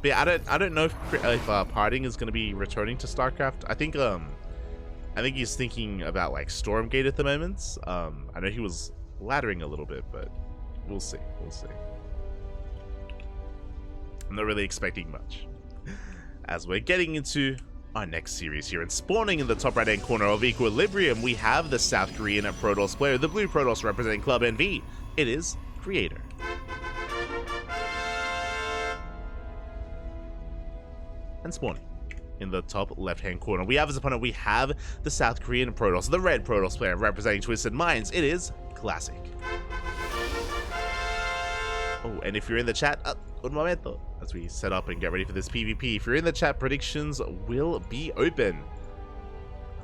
But yeah, I don't know if Parting is going to be returning to StarCraft. I think he's thinking about like Stormgate at the moment. I know he was laddering a little bit, but we'll see. We'll see. I'm not really expecting much. As we're getting into our next series here, and spawning in the top right hand corner of Equilibrium, we have the South Korean Protoss player, the blue Protoss representing Club NV. It is Creator. And spawning in the top left hand corner, we have as opponent, we have the South Korean Protoss, the red Protoss player representing Twisted Minds. It is Classic. Oh, and if you're in the chat, un momento, as we set up and get ready for this PvP, if you're in the chat, predictions will be open.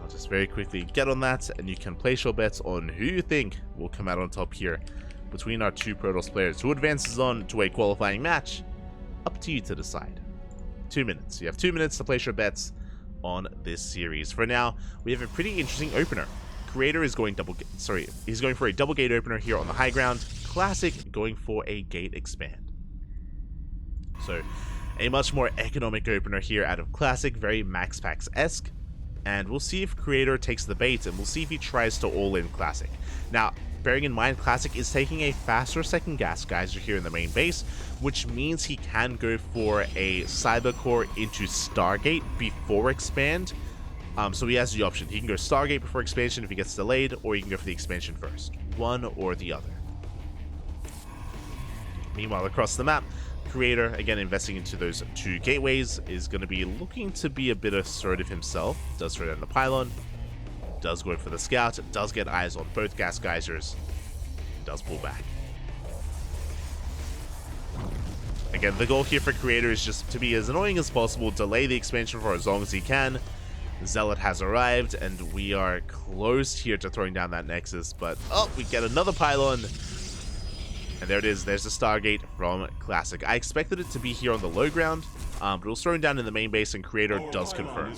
I'll just very quickly get on that, and you can place your bets on who you think will come out on top here between our two Protoss players. Who advances on to a qualifying match? Up to you to decide. 2 minutes. You have 2 minutes to place your bets on this series. For now, we have a pretty interesting opener. Creator is going he's going for a double gate opener here on the high ground. Classic going for a gate expand. So, a much more economic opener here out of Classic, very Max Packs-esque. And we'll see if Creator takes the bait, and we'll see if he tries to all-in Classic. Now, bearing in mind, Classic is taking a faster second gas geyser here in the main base, which means he can go for a Cyber Core into Stargate before expand. So he has the option. He can go Stargate before expansion if he gets delayed, or he can go for the expansion first. One or the other. Meanwhile, across the map, Creator, again investing into those two gateways, is going to be looking to be a bit assertive himself. Does throw down the pylon, does go for the scout, does get eyes on both gas geysers, does pull back. Again, the goal here for Creator is just to be as annoying as possible, delay the expansion for as long as he can. Zealot has arrived, and we are close here to throwing down that Nexus, but oh, we get another pylon. And there it is, there's the Stargate from Classic. I expected it to be here on the low ground, but it was thrown down in the main base, and Creator does confirm.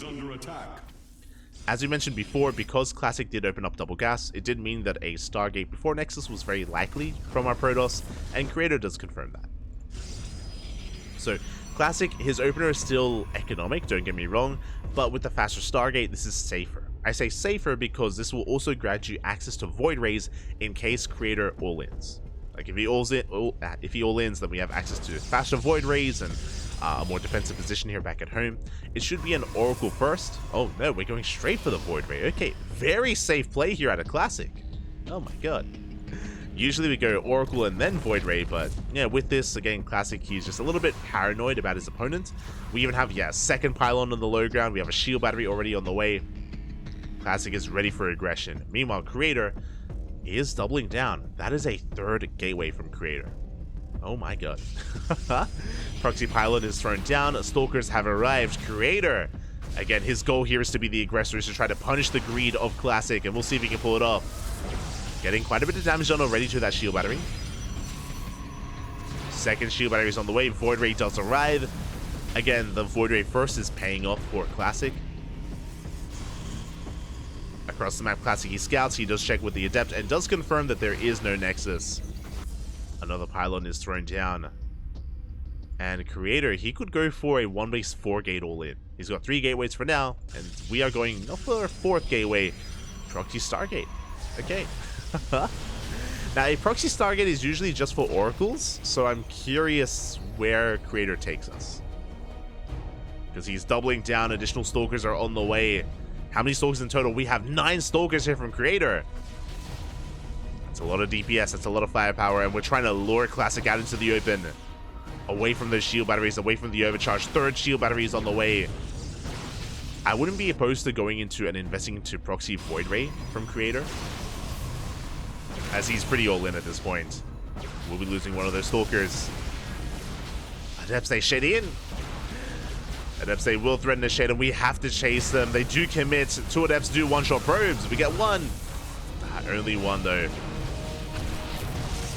As we mentioned before, because Classic did open up double gas, it did mean that a Stargate before Nexus was very likely from our Protoss, and Creator does confirm that. So, Classic, his opener is still economic, don't get me wrong, but with the faster Stargate, this is safer. I say safer because this will also grant you access to Void Rays in case Creator all-ins. Like, if he all-ins, then we have access to faster Void Rays and a more defensive position here back at home. It should be an Oracle first. Oh no, we're going straight for the Void Ray. Okay, very safe play here at a Classic. Oh my god. Usually we go Oracle and then Void Ray, but yeah, with this, again, Classic, he's just a little bit paranoid about his opponent. We even have, yeah, second pylon on the low ground. We have a shield battery already on the way. Classic is ready for aggression. Meanwhile, Creator is doubling down. That is a third gateway from Creator. Oh my god. Proxy pylon is thrown down. Stalkers have arrived. Creator, again, his goal here is to be the aggressor, is to try to punish the greed of Classic, and we'll see if he can pull it off. Getting quite a bit of damage done already to that shield battery. Second shield battery is on the way. Void Ray does arrive. Again, the Void Ray first is paying off for Classic. Across the map, Classic, he scouts, he does check with the Adept, and does confirm that there is no Nexus. Another pylon is thrown down. And Creator, he could go for a 1-base 4-gate all-in. He's got 3 gateways for now, and we are going for a 4th gateway, Proxy Stargate. Okay. Now, a Proxy Stargate is usually just for Oracles, so I'm curious where Creator takes us. Because he's doubling down, additional Stalkers are on the way. How many Stalkers in total? We have 9 Stalkers here from Creator. That's a lot of DPS, that's a lot of firepower, and we're trying to lure Classic out into the open. Away from those shield batteries, away from the overcharge. Third shield battery is on the way. I wouldn't be opposed to going into and investing into Proxy Void Ray from Creator, as he's pretty all in at this point. We'll be losing one of those Stalkers. Adepts, they shed in. Adepts, they will threaten to shed, and we have to chase them. They do commit. 2 Adepts do one-shot probes. We get 1. Only 1, though.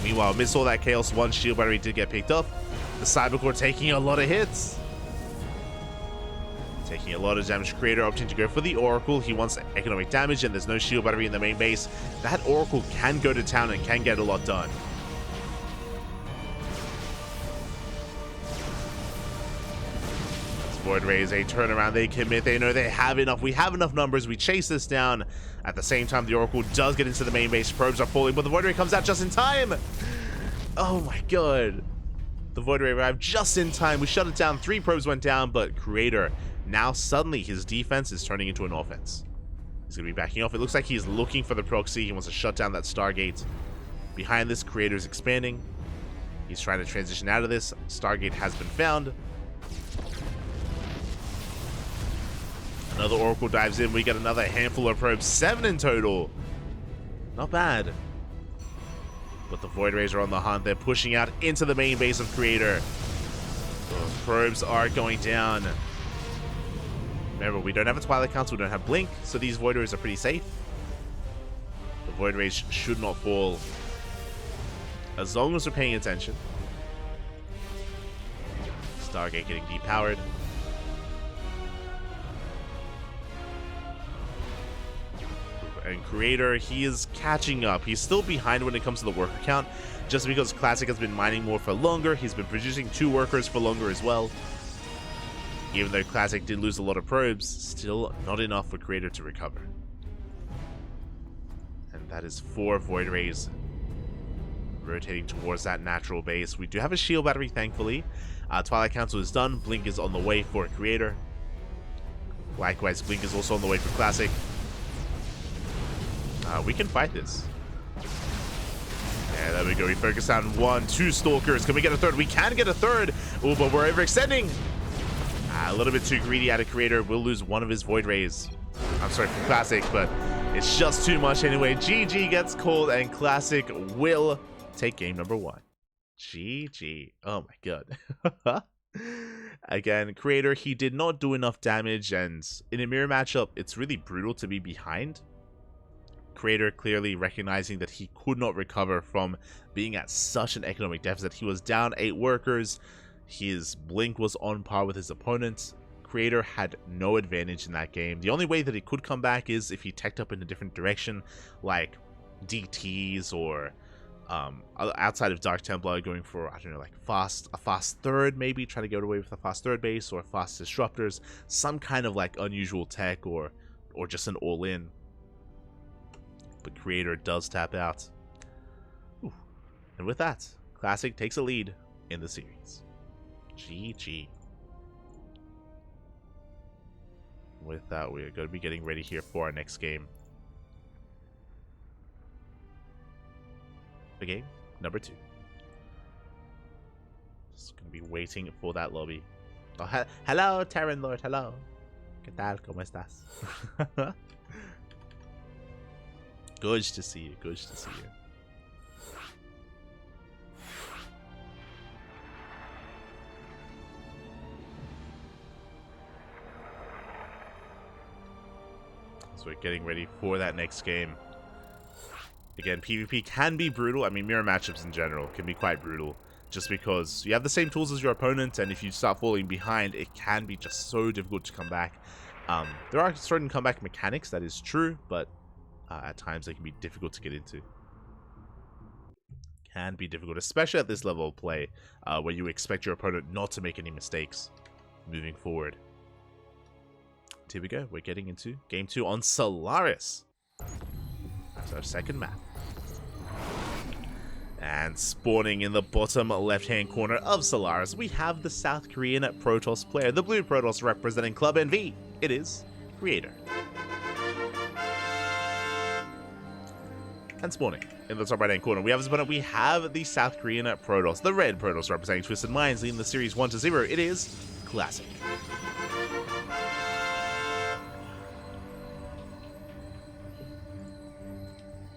Meanwhile, amidst all that chaos, 1 shield battery did get picked up. The Cybercore taking a lot of hits. Taking a lot of damage. Creator opting to go for the Oracle. He wants economic damage, and there's no shield battery in the main base. That Oracle can go to town and can get a lot done. Void Rays, a turnaround, they commit, they know they have enough. We have enough numbers, we chase this down. At the same time, the Oracle does get into the main base. Probes are falling, but the Void Ray comes out just in time. Oh my god. The Void Ray arrived just in time. We shut it down. 3 probes went down, but Creator, now suddenly his defense is turning into an offense. He's going to be backing off. It looks like he's looking for the proxy. He wants to shut down that Stargate. Behind this, Creator's expanding. He's trying to transition out of this. Stargate has been found. Another Oracle dives in. We get another handful of probes. 7 in total. Not bad. But the Void Rays are on the hunt. They're pushing out into the main base of Creator. Those probes are going down. Remember, we don't have a Twilight Council. We don't have Blink. So these Void Rays are pretty safe. The Void Rays should not fall. As long as we're paying attention. Stargate getting depowered. And Creator, he is catching up. He's still behind when it comes to the worker count, just because Classic has been mining more for longer. He's been producing 2 workers for longer as well. Even though Classic did lose a lot of probes, still not enough for Creator to recover. And that is 4 Void Rays rotating towards that natural base. We do have a shield battery, thankfully. Twilight Council is done. Blink is on the way for Creator. Likewise, Blink is also on the way for Classic. We can fight this. Yeah, there we go. We focus on 1, 2 Stalkers. Can we get a third? We can get a third. Oh, but we're overextending. A little bit too greedy out of Creator. We'll lose 1 of his Void Rays. I'm sorry for Classic, but it's just too much anyway. GG gets called, and Classic will take game number 1. GG. Oh my god. Again, Creator, he did not do enough damage, and in a mirror matchup, it's really brutal to be behind. Creator clearly recognizing that he could not recover from being at such an economic deficit. He was down 8 workers. His Blink was on par with his opponents. Creator had no advantage in that game. The only way that he could come back is if he teched up in a different direction, like DTs or outside of Dark Templar, going for, I don't know, like a fast third, maybe try to get away with a fast third base, or fast disruptors, some kind of like unusual tech, or just an all-in. But Creator does tap out. Ooh. And with that, Classic takes a lead in the series. GG. With that, we're going to be getting ready here for our next game. The game number 2. Just going to be waiting for that lobby. Oh, hello, Terran Lord. Hello. ¿Qué tal? ¿Cómo estás? Good to see you. Good to see you. So we're getting ready for that next game. Again, PvP can be brutal. I mean, mirror matchups in general can be quite brutal, just because you have the same tools as your opponent, and if you start falling behind, it can be just so difficult to come back. There are certain comeback mechanics, that is true, but at times they can be difficult to get into. Can be difficult, especially at this level of play, where you expect your opponent not to make any mistakes moving forward. Here we go. We're getting into game 2 on Solaris. That's our second map. And spawning in the bottom left-hand corner of Solaris, we have the South Korean Protoss player, the blue Protoss representing Club NV. It is Creator. And spawning in the top right-hand corner, we have his opponent. We have the South Korean Protoss, the red Protoss representing Twisted Minds, leading the series 1-0. It is Classic.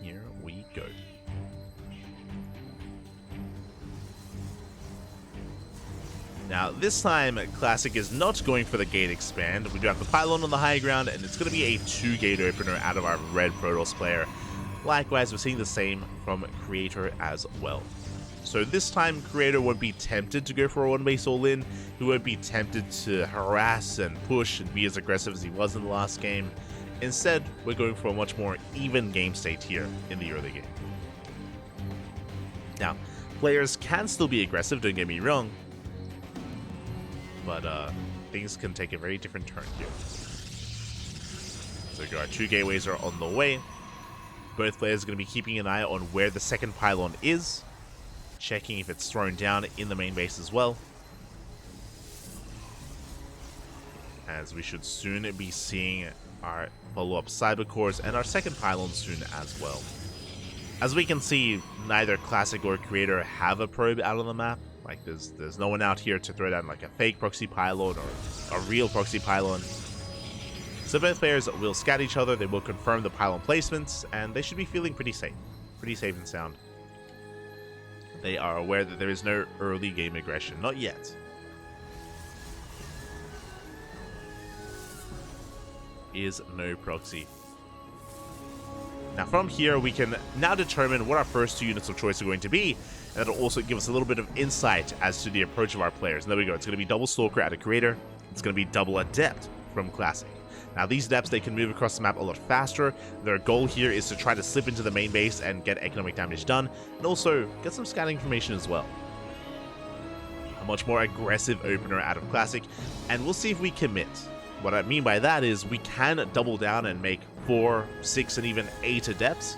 Here we go. Now, this time, Classic is not going for the gate expand. We do have the pylon on the high ground, and it's going to be a 2-gate opener out of our red Protoss player. Likewise, we're seeing the same from Creator as well. So this time, Creator won't be tempted to go for a 1-base all-in. He won't be tempted to harass and push and be as aggressive as he was in the last game. Instead, we're going for a much more even game state here in the early game. Now, players can still be aggressive, don't get me wrong. but things can take a very different turn here. So our 2 gateways are on the way. Both players are going to be keeping an eye on where the second pylon is, checking if it's thrown down in the main base as well, as we should soon be seeing our follow-up cyber cores and our second pylon soon as well. As we can see, neither Classic or Creator have a probe out on the map. Like, there's no one out here to throw down like a fake proxy pylon or a real proxy pylon. So both players will scout each other, they will confirm the pylon placements, and they should be feeling pretty safe and sound. They are aware that there is no early game aggression, not yet. Is no proxy. Now from here we can now determine what our first 2 units of choice are going to be, and that'll also give us a little bit of insight as to the approach of our players. And there we go, it's going to be double Stalker out of Creator, it's going to be double Adept from Classic. Now these Adepts, they can move across the map a lot faster. Their goal here is to try to slip into the main base and get economic damage done, and also get some scouting information as well. A much more aggressive opener out of Classic, and we'll see if we commit. What I mean by that is we can double down and make 4, 6, and even 8 Adepts.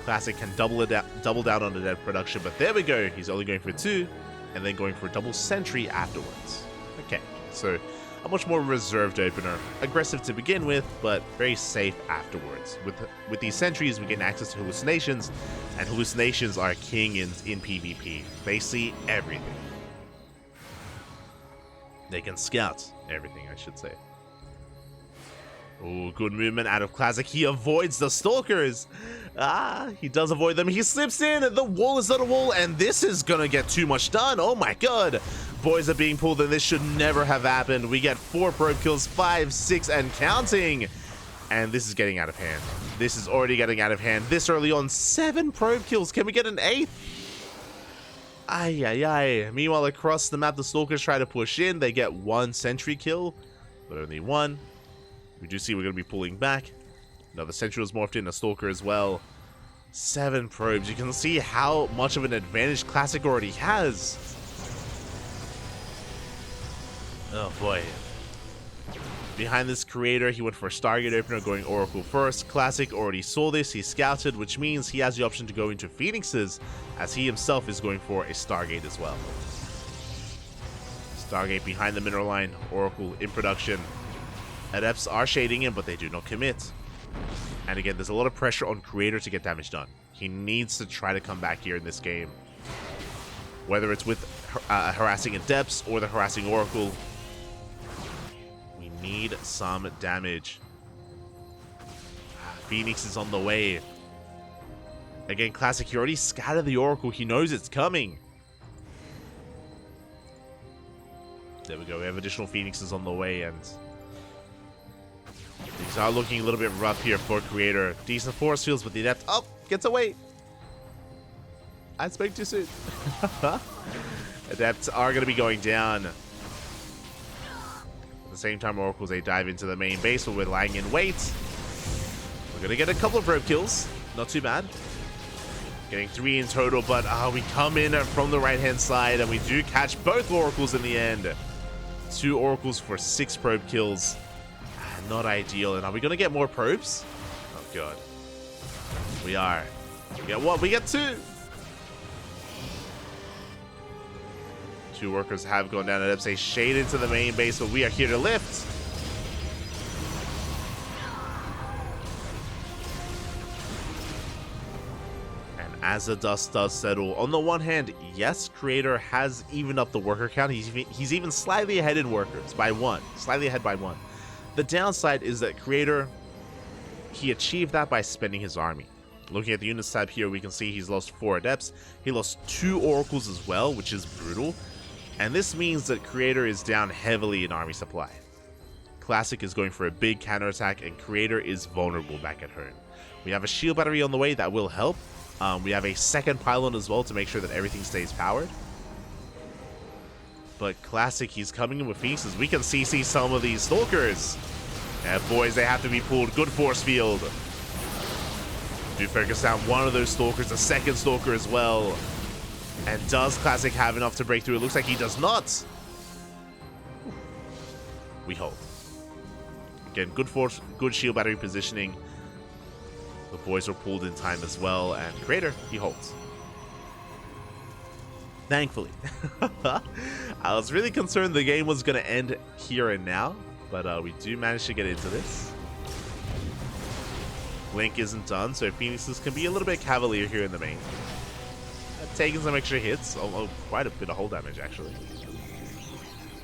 Classic can double down on Adept production, but there we go, he's only going for 2, and then going for a double Sentry afterwards. Okay, so a much more reserved opener. Aggressive to begin with, but very safe afterwards. With these sentries, we gain access to hallucinations, and hallucinations are king in PvP. They see everything. They can scout everything, I should say. Oh, good movement out of Classic. He avoids the Stalkers. He does avoid them. He slips in. The wall is not a wall, and this is gonna get too much done. Oh my god. Boys are being pulled, and this should never have happened. We get 4 probe kills, 5, 6, and counting. And this is getting out of hand. This is already getting out of hand. This early on, 7 probe kills. Can we get an 8th? Ay, ay, ay. Meanwhile, across the map, the Stalkers try to push in. They get 1 sentry kill, but only 1. We do see we're going to be pulling back. Another sentry was morphed in, a Stalker as well. 7 probes. You can see how much of an advantage Classic already has. Oh boy. Behind this Creator, he went for a Stargate opener, going Oracle first. Classic already saw this, he scouted, which means he has the option to go into Phoenixes, as he himself is going for a Stargate as well. Stargate behind the mineral line, Oracle in production. Adepts are shading in, but they do not commit. And again, there's a lot of pressure on Creator to get damage done. He needs to try to come back here in this game. Whether it's with harassing Adepts or the harassing Oracle, we need some damage. Phoenix is on the way. Again, Classic, he already scattered the Oracle. He knows it's coming. There we go. We have additional Phoenixes on the way, and things are looking a little bit rough here for Creator. Decent force fields, but the Adept gets away. I spoke too soon. Adepts are going to be going down. At the same time, Oracles, they dive into the main base, but we're lying in wait. We're going to get a couple of probe kills. Not too bad. Getting 3 in total, but we come in from the right-hand side, and we do catch both Oracles in the end. 2 Oracles for 6 probe kills. Not ideal. And are we going to get more probes? Oh, God. We are. We get what? We get 2. 2 workers have gone down. Adepts, they shade into the main base, but we are here to lift. And as the dust does settle, on the one hand, yes, Creator has evened up the worker count. He's even slightly ahead in workers by 1. Slightly ahead by 1. The downside is that Creator, he achieved that by spending his army. Looking at the units tab here, we can see he's lost 4 Adepts. He lost 2 Oracles as well, which is brutal. And this means that Creator is down heavily in army supply. Classic is going for a big counterattack, and Creator is vulnerable back at home. We have a shield battery on the way that will help. We have a second pylon as well to make sure that everything stays powered. But Classic, he's coming in with Phoenixes. We can CC some of these Stalkers. And boys, they have to be pulled. Good force field. Do focus down one of those Stalkers, a second Stalker as well. And does Classic have enough to break through? It looks like he does not. we hold. Again, good force, good shield battery positioning. The boys were pulled in time as well, and Creator, he holds. Thankfully. I was really concerned the game was going to end here and now, but we do manage to get into this. Blink isn't done, so Phoenixes can be a little bit cavalier here in the main. Taking some extra hits, although quite a bit of hull damage actually.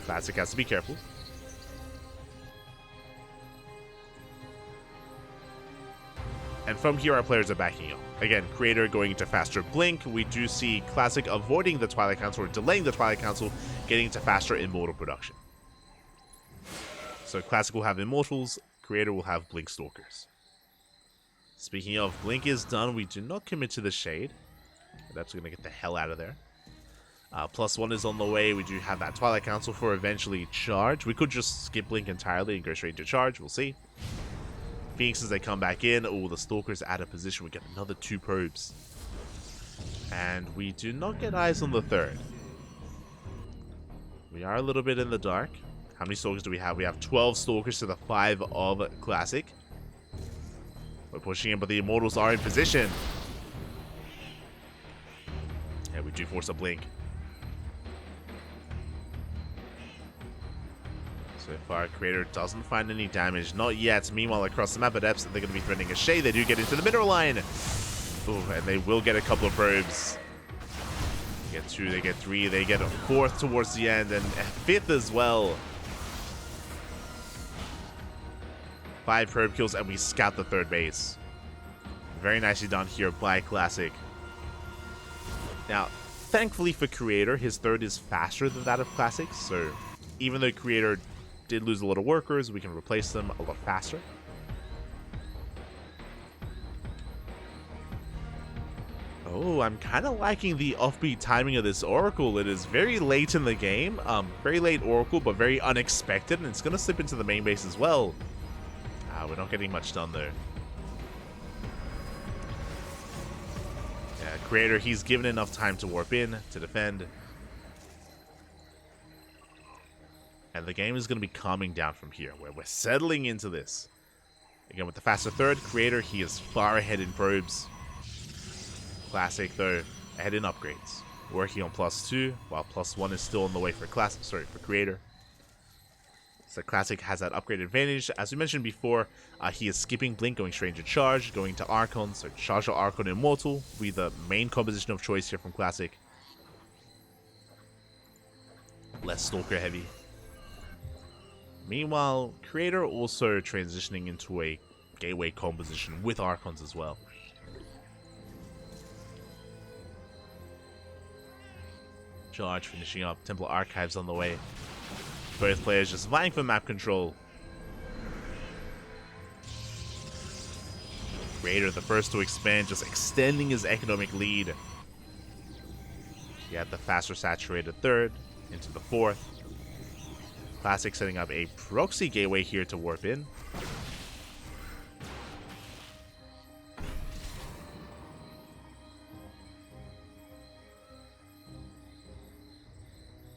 Classic has to be careful. And from here, our players are backing up. Again, Creator going into faster Blink. We do see Classic avoiding the Twilight Council or delaying the Twilight Council, getting into faster Immortal production. So Classic will have Immortals, Creator will have Blink Stalkers. Speaking of, Blink is done. We do not commit to the Shade. That's going to get the hell out of there. +1 is on the way. We do have that Twilight Council for eventually charge. We could just skip Blink entirely and go straight into charge. We'll see. Phoenixes, they come back in. Oh, the Stalker's out of position. We get another 2 probes. And we do not get eyes on the 3rd. We are a little bit in the dark. How many Stalkers do we have? We have 12 Stalkers to the 5 of Classic. We're pushing in, but the Immortals are in position. And we do force a Blink. So far, Creator doesn't find any damage. Not yet. Meanwhile, across the map at Epps, they're going to be threatening a Shade. They do get into the mineral line. Ooh, and they will get a couple of probes. They get 2, they get 3, they get a 4th towards the end, and a 5th as well. 5 probe kills, and we scout the 3rd base. Very nicely done here by Classic. Now, thankfully for Creator, his 3rd is faster than that of Classic, so even though Creator did lose a lot of workers, we can replace them a lot faster. Oh, I'm kind of liking the offbeat timing of this Oracle. It is very late in the game, very late Oracle, but very unexpected, and it's going to slip into the main base as well. We're not getting much done there. Yeah, Creator, he's given enough time to warp in, to defend. And the game is going to be calming down from here, where we're settling into this. Again, with the faster 3rd, Creator, he is far ahead in probes. Classic, though, ahead in upgrades. Working on +2, while +1 is still on the way for Creator. So Classic has that upgrade advantage. As we mentioned before, he is skipping Blink, going straight into Charge, going to Archon. So Charge or Archon Immortal will be the main composition of choice here from Classic. Less Stalker heavy. Meanwhile, Creator also transitioning into a gateway composition with Archons as well. Charge finishing up, Templar Archives on the way. Both players just vying for map control. Creator, the first to expand, just extending his economic lead. He had the faster saturated 3rd into the 4th. Classic setting up a proxy gateway here to warp in.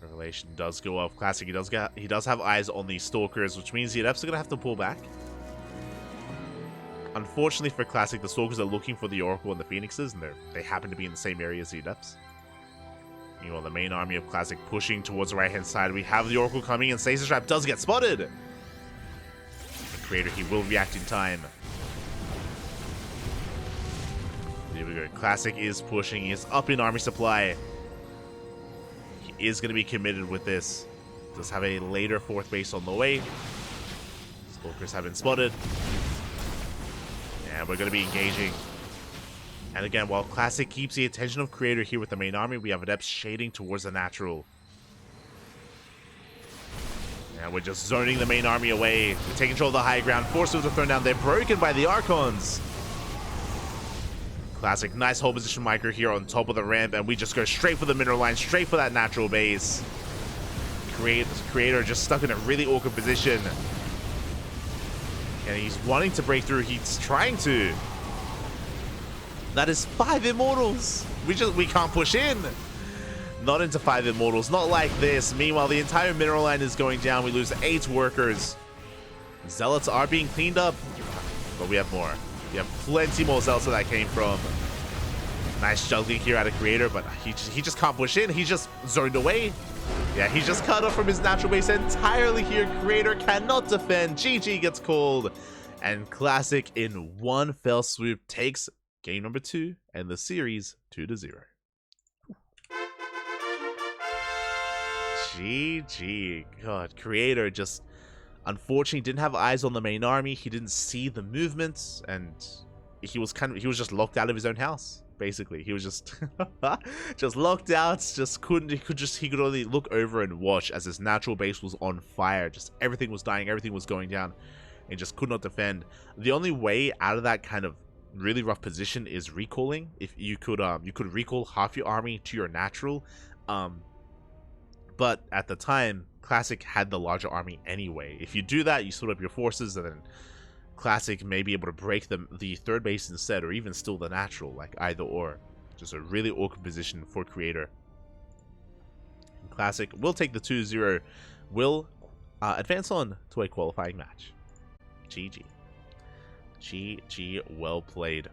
Revelation does go off. Classic, he does have eyes on these Stalkers, which means the Adepts are going to have to pull back. Unfortunately for Classic, the Stalkers are looking for the Oracle and the Phoenixes, and they happen to be in the same area as the Adepts. Meanwhile, the main army of Classic pushing towards the right-hand side. We have the Oracle coming, and Stasis Trap does get spotted. The Creator, he will react in time. There we go. Classic is pushing. He is up in army supply. He is going to be committed with this. Does have a later 4th base on the way. Stalkers have been spotted. And we're going to be engaging. And again, while Classic keeps the attention of Creator here with the main army, we have Adepts shading towards the natural. And we're just zoning the main army away. We take control of the high ground. Forces are thrown down. They're broken by the Archons. Classic, nice hold position micro here on top of the ramp. And we just go straight for the mineral line, straight for that natural base. Creator just stuck in a really awkward position. And he's wanting to break through. He's trying to. That is 5 Immortals. We can't push in. Not into 5 Immortals, not like this. Meanwhile, the entire mineral line is going down. We lose 8 workers. Zealots are being cleaned up, but we have more. We have plenty more Zealots where that came from. Nice juggling here out of Creator, but he just can't push in. He's just zoned away. Yeah, he's just cut off from his natural base entirely here. Creator cannot defend. GG gets called. And Classic, in one fell swoop, takes game number 2 and the series 2-0. GG. God, Creator just unfortunately didn't have eyes on the main army. He didn't see the movements, and he was just locked out of his own house. Basically, he was just just locked out. He could only look over and watch as his natural base was on fire. Just everything was dying, everything was going down, and just could not defend. The only way out of that kind of really rough position is recalling. If you could recall half your army to your natural, but at the time, Classic had the larger army anyway. If you do that, you split up your forces, and then Classic may be able to break the third base instead, or even still the natural, like either or. Just a really awkward position for Creator. And Classic will take the 2-0, will advance on to a qualifying match. GG. GG, well played.